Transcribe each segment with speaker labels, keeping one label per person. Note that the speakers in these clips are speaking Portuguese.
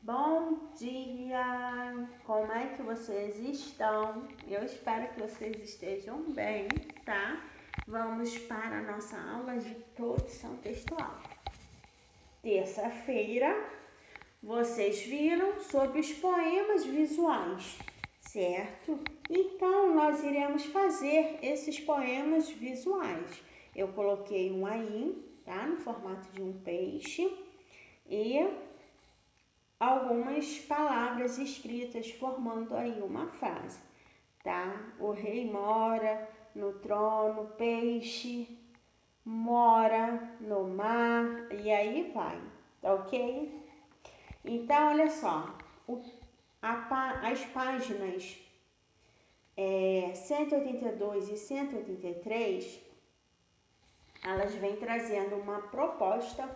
Speaker 1: Bom dia! Como é que vocês estão? Eu espero que vocês estejam bem, tá? Vamos para a nossa aula de produção textual. Terça-feira, vocês viram sobre os poemas visuais, certo? Então, nós iremos fazer esses poemas visuais. Eu coloquei um aí, tá? No formato de um peixe e algumas palavras escritas formando aí uma frase, tá? O rei mora no trono, peixe mora no mar e aí vai, tá ok? Então, olha só, as páginas 182 e 183, elas vêm trazendo uma proposta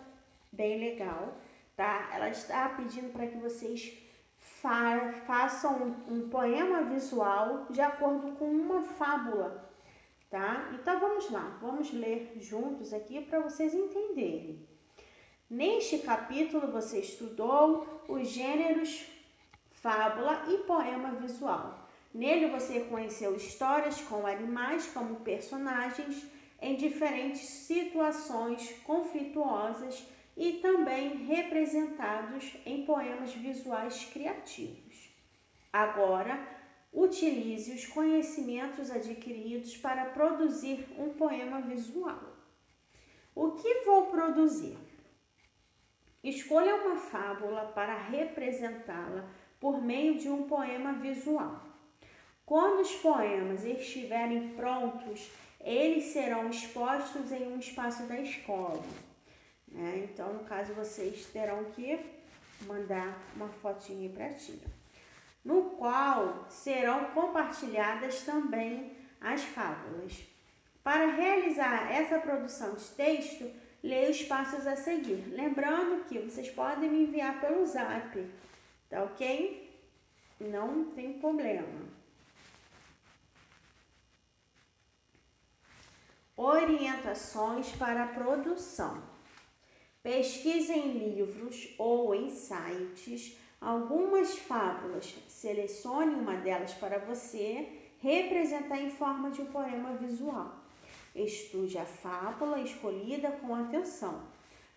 Speaker 1: bem legal, tá? Ela está pedindo para que vocês façam um poema visual de acordo com uma fábula, tá? Então vamos lá, vamos ler juntos aqui para vocês entenderem. Neste capítulo você estudou os gêneros fábula e poema visual. Nele você conheceu histórias com animais como personagens em diferentes situações conflituosas e também representados em poemas visuais criativos. Agora, utilize os conhecimentos adquiridos para produzir um poema visual. O que vou produzir? Escolha uma fábula para representá-la por meio de um poema visual. Quando os poemas estiverem prontos, eles serão expostos em um espaço da escola. Então, no caso, vocês terão que mandar uma fotinha para a tia, no qual serão compartilhadas também as fábulas. Para realizar essa produção de texto, leia os passos a seguir. Lembrando que vocês podem me enviar pelo zap, tá ok? Não tem problema. Orientações para a produção. Pesquise em livros ou em sites algumas fábulas. Selecione uma delas para você representar em forma de um poema visual. Estude a fábula escolhida com atenção.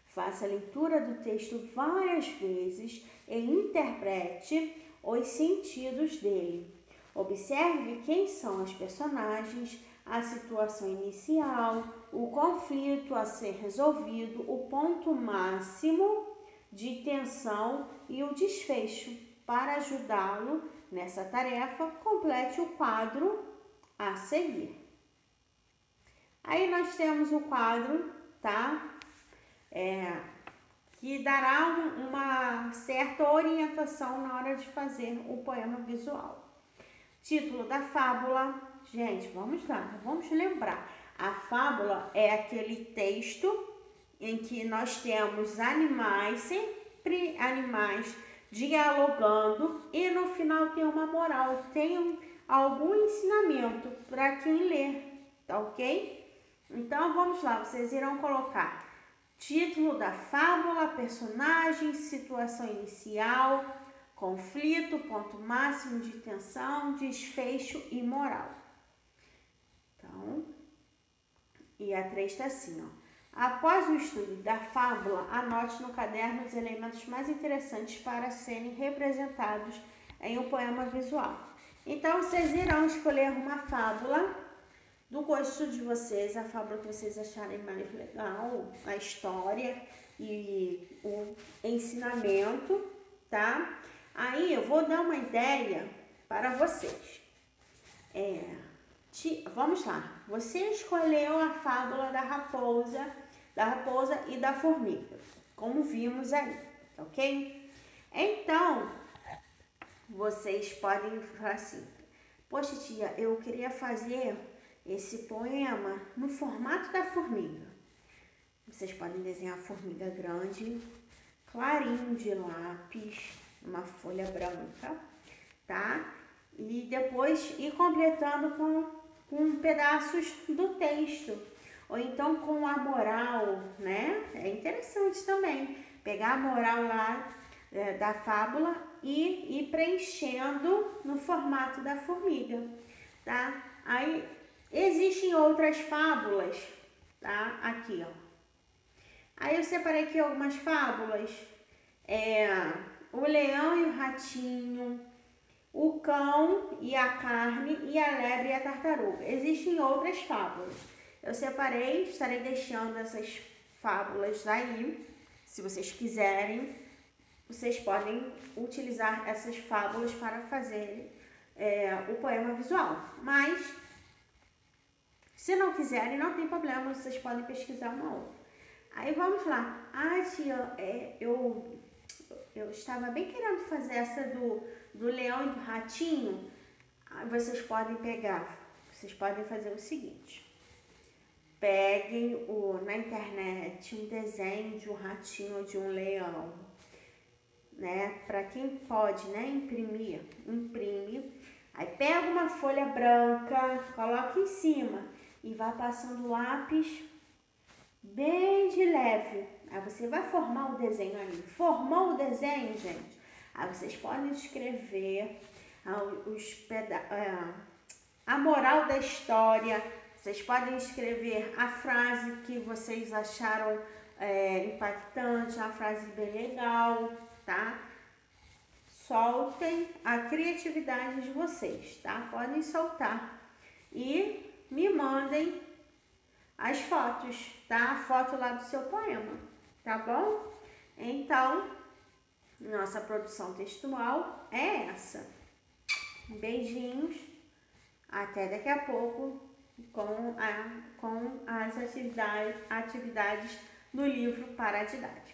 Speaker 1: Faça a leitura do texto várias vezes e interprete os sentidos dele. Observe quem são os personagens, a situação inicial, o conflito a ser resolvido, o ponto máximo de tensão e o desfecho. Para ajudá-lo nessa tarefa, complete o quadro a seguir. Aí nós temos o quadro, tá? Que dará uma certa orientação na hora de fazer o poema visual. Título da fábula. Gente, vamos lá, vamos lembrar. A fábula é aquele texto em que nós temos animais, sempre animais, dialogando e no final tem uma moral, tem algum ensinamento para quem lê, tá ok? Então vamos lá, vocês irão colocar título da fábula, personagem, situação inicial, conflito, ponto máximo de tensão, desfecho e moral. Então, e a 3 está assim, ó. Após o estudo da fábula, anote no caderno os elementos mais interessantes para serem representados em um poema visual. Então, vocês irão escolher uma fábula do gosto de vocês, a fábula que vocês acharem mais legal, a história e o ensinamento, tá? Aí eu vou dar uma ideia para vocês. Vamos lá. Você escolheu a fábula da raposa e da formiga, como vimos aí, ok? Então, vocês podem falar assim: poxa, tia, eu queria fazer esse poema no formato da formiga. Vocês podem desenhar a formiga grande, clarinho de lápis, uma folha branca, tá? E depois ir completando com pedaços do texto. Ou então com a moral, né? É interessante também pegar a moral lá da fábula e ir preenchendo no formato da formiga, tá? Aí existem outras fábulas, tá? Aqui, ó. Aí eu separei aqui algumas fábulas. O leão e o ratinho, o cão e a carne e a lebre e a tartaruga. Existem outras fábulas. Eu separei, estarei deixando essas fábulas aí. Se vocês quiserem, vocês podem utilizar essas fábulas para fazer o poema visual. Mas, se não quiserem, não tem problema, vocês podem pesquisar uma outra. Aí vamos lá. Tia, eu estava bem querendo fazer essa do leão e do ratinho. Vocês podem fazer o seguinte. Peguem na internet um desenho de um ratinho ou de um leão, né? Para quem pode, né, imprimir, imprime. Aí pega uma folha branca, coloca em cima e vai passando lápis bem de leve. Aí você vai formar o desenho ali. Formou o desenho, gente? Aí vocês podem escrever a moral da história. Vocês podem escrever a frase que vocês acharam impactante, uma frase bem legal, tá? Soltem a criatividade de vocês, tá? Podem soltar. E me mandem as fotos, tá? A foto lá do seu poema, tá bom? Então, nossa produção textual é essa. Beijinhos. Até daqui a pouco com as atividades do livro Paradidático.